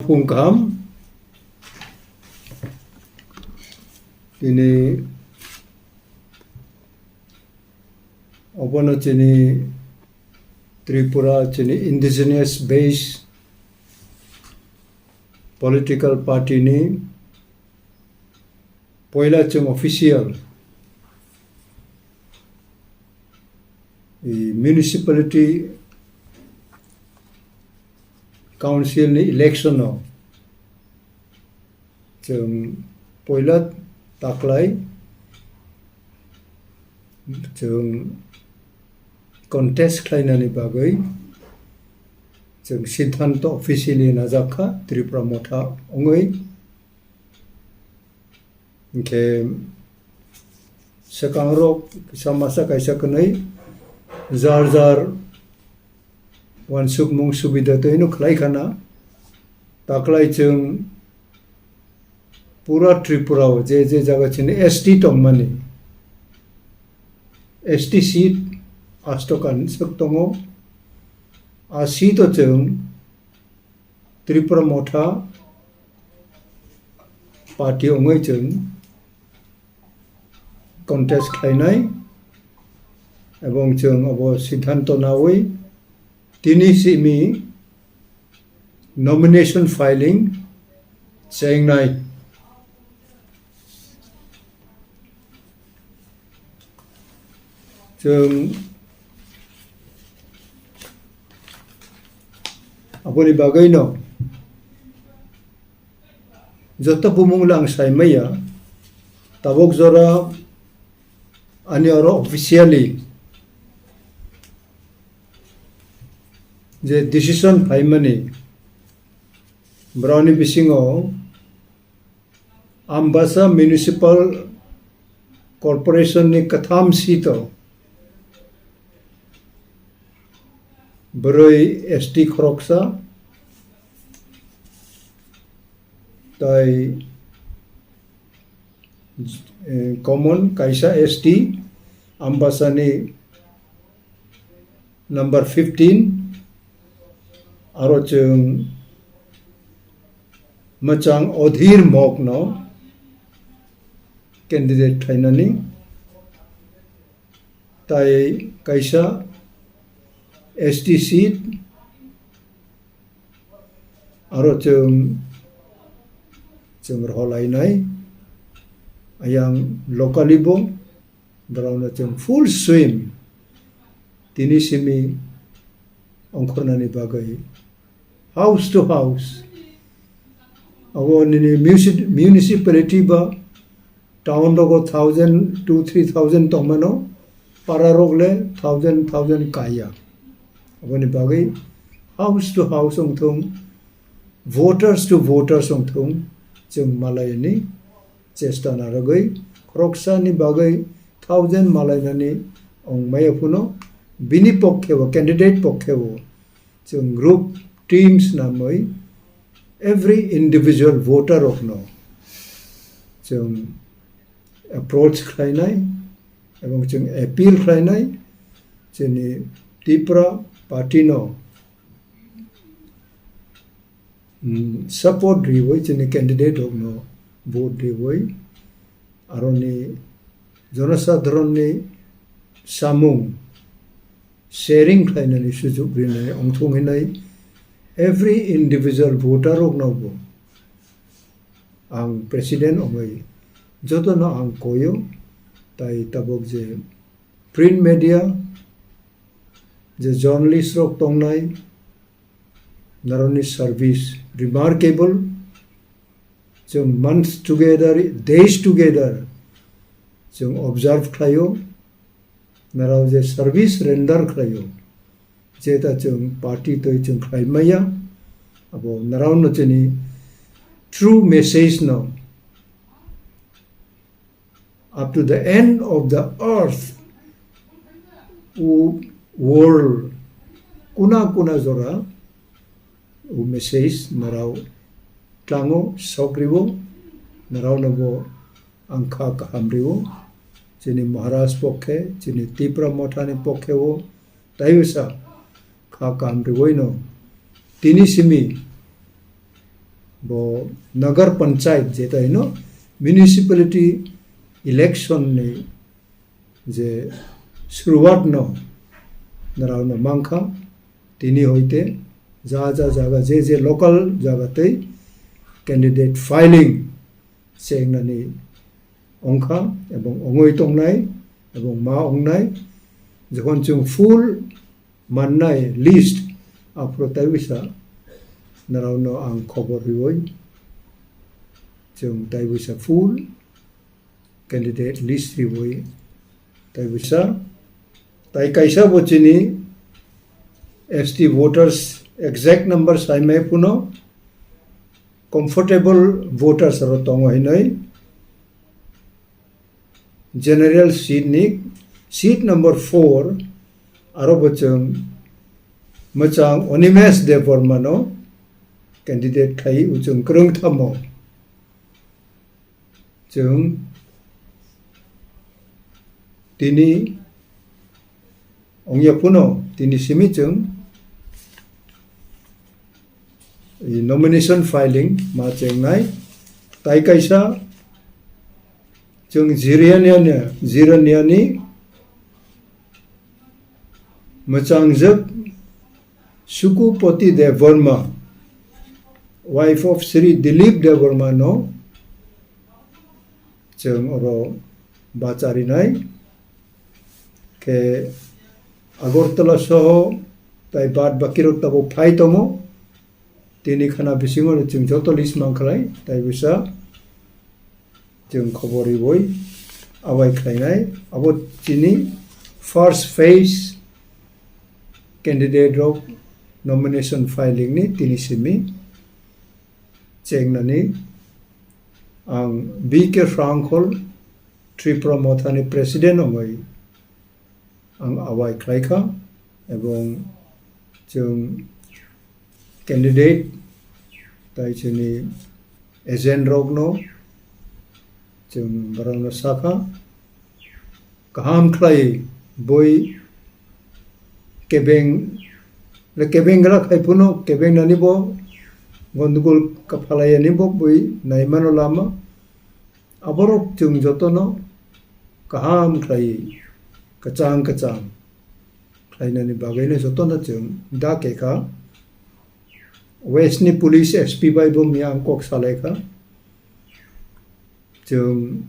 Pungkam ini obono chini Tripura chini indigenous based political party ni poila chung official municipality council ni election no chung poila taklai chung contest khlainani bagai chung siddhanto officially najakha Tripura motha ongoi ke sekangrok samasa kaisa kanai जार वानसुक मुंग सुबिदा तो इनो खलाई खाना ताकलाई चंग पूरा त्रिपुरा हो जे जगह चिने एसटी टोंगमानी एसटी सीट आस्टोकान सकतोंगो आ सीट चंग त्रिपुरा मोठा पार्टी ओंगै चंग कन्टेस्ट खाइनाय এবং जों अब सिद्धांत नावै तिनी सिमी नॉमिनेशन फाइलिंग चेंगनाय जों अपनी बागै न जत बुमुंगलां साइमैया तबक जरा अनि और ऑफिशियली जे डिसीजन फाइमानी ब्राउनी बिसिंगो आम्बासा म्युनिसिपल कॉर्पोरेशन नि कथाम सीटो बरई एसटी खरकसा ताई कॉमन काइसा एसटी आम्बासा नि नंबर 15 आरो जों मचां अधीर मगनो कैंडिडेट थाइनानी ताई काइसा एसटी सीट आरो जों रहलायनाय आयां लोकालिबो ब्राउनो जों फुल स्विम तिनी सिमी अंखरनानि बागै हाउस टू हाउस अब म्युनिसिपालिटी बा टाउन लोगो 1000 to 3000 तमनो पारा रोगले 1000 काया अब नि बागै हाउस टू हाउस अंथों वोटर्स टू वोटर्स अंथों जों मालायनि चेष्टा नारगै क्रक्सानि बागै 1000 मालायनानि अंमायफुनो बिनि पक्षेव कैंडिडेट पक्षेव जों ग्रुप टीम्स नामै एवरी इंडिविजुअल वोटर ऑफ नो जों अप्रोच खालायनाय एवं जों अपील खालायनाय जोंनि त्रिपुरा पार्टी नो सपोर्ट रिवै जोंनि कैंडिडेट ऑफ नो वोट रिवै आरोनि जनसाधारणनि सामुं शेयरिंग खालायनानै सुजुग होनाय अंथंहैनाय एवरी इंडिविजुअल वोटर ऑफ नोबो आं प्रेसिडेंट ओंगै जतन आं कोयो ताई तबक जे प्रिंट मीडिया जे जर्नलिस्ट रक तंगनाय नारनि सर्विस रिमार्केबल जों मंथ्स टुगेदर डेज टुगेदर जों ऑब्जर्व खालायो नाराव जे सर्विस रेंडर खालायो जेता जों पार्टी तो जों खालायमाया अब नाराव नचनि ट्रू मेसेज नो up to the end of the earth world kuna zora message नाराव tlango sokribo नाराव नबो अंखा कामरिबो जोंनि महाराज पक्षे जोंनि त्रिपुरा मथानि पक्षेबो दायुसा खा कामरिबोइनो तिनिसिमी bo nagar panchayat jeta ino municipality election ni je शुरुआत no narawna mangkha tini hoite jaga je local jaga tei candidate filing sengnani ongkha ebong ongoi tongnai ebong ma ongnai jokhon chung full mannai list apro taibisa narawno ang khobor rioi chung taibisa full candidate list rioi taibisa tai kaisa bochini ST voters exact number saimai puno comfortable voters aro tongo hinai general seat number 4 aro bochung machang onimes devormano candidate khai uchung krung thamo chung tini ongya puno tini simi chung nomination filing ma chengnai tai kaisa chung ziraniani machangjak Sukupati Devarma, wife of Sri Dilip Devarma no chung oro bacharinai ke Agartala soho tai bad bakiro tabo phai tomo tini khana bisingor chung joto list mangkhlai tai bisa chung khobori boi awai khlainai abo chini first phase candidate rok nomination filing ni tini simi chengnani ang BK Frankhol Tripura Mothani president ongoi ang awai khlaika ebong chung candidate tai chini agent rogno chung barangno saka kaham khlai boi kebeng gra khai puno kebeng nani bo gondugol kaphalaya ni bo boi naimano lama aborok chung jotono kaham khlai kachang khlainani bagaina jotona chung da keka West ni police SP by bo miang kok saleka chung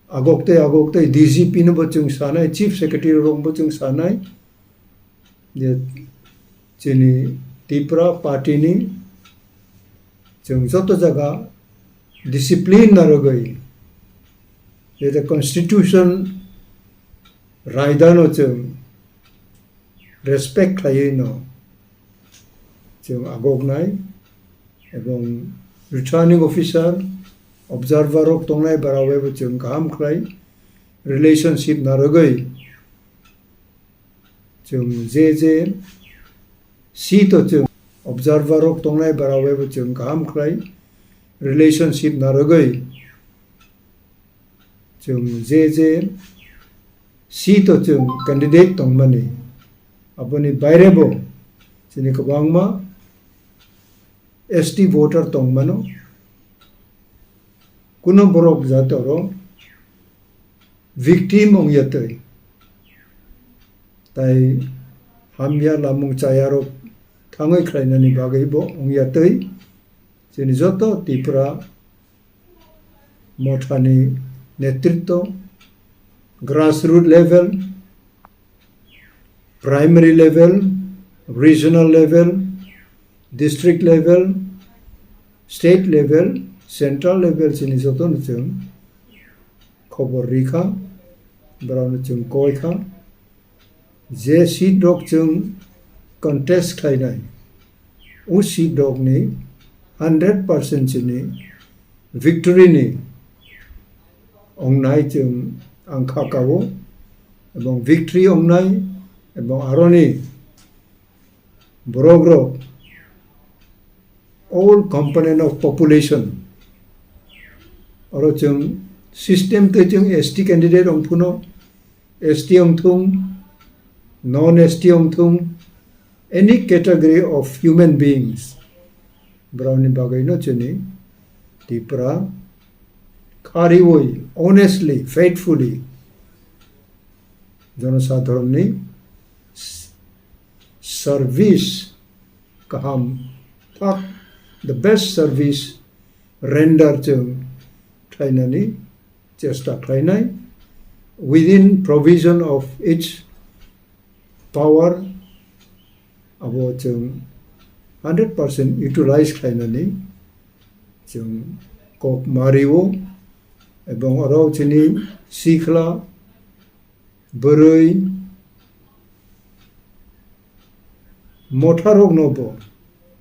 agokte DGP no bo chung sanai chief secretary rong bo chung sanai je chini Tripura party ni chung joto jaga discipline na rogai the constitution raidano chung respect khaino chung agognai ebong returning officer observer ok tongnai barawe bo chung kam khlai relationship na rogai chung je si to chung observer ok tongnai barawe bo chung kam khlai relationship na rogai chung je si to chung candidate tongmani aponi baire bo chini kabangma ST voter tongmano kuno borok jatoro victim ongyatoi tai hamya lamung chayaro thangai khlainani bagai bo ongyatoi chini joto Tripura mothani netritto grassroots level primary level regional level district level state level central level chini joton chung khobor rikha braun chung koi kha je seat dog chung contest khainai u seat dog ni 100% chini victory ni ongnai chung angkha kawo ebong victory ongnai ebong aroni borogro all component of population oro chung system te chung ST candidate ongphuno ST ongthung non ST ongthung any category of human beings brownie बागैनो जोंनि दिपरा खारिवै honestly faithfully जनसाधारणनि service गाहाम थाक the best service render जों खालायनानै चेष्टा खालायनाय within provision of its power abo जों 100% utilize खालायनानै जों कक मारिवो एबं अराव जोंनि सिख्ला बोरै मथा रगनोबो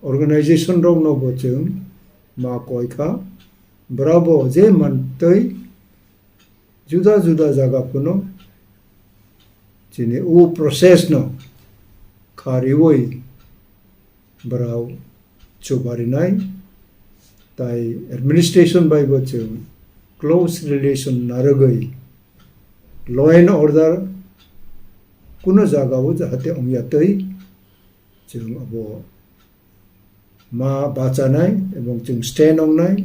अर्गेनाइजेशन रगनोबो जों मा कयखा ब्रावो जे मानतै जुदा जुदा जागाफोरनो जोंनि उ प्रोसेस न खारिवै ब्राव चुबारिनाय ताई एडमिनिस्ट्रेशन बायबो जों क्लोज रिलेशन नारगै लॉ एंड ऑर्डर कुनो जागावो जाहाथे अमियातै जों अब मा बाचानाय एवं जों स्टेन ऑंनाय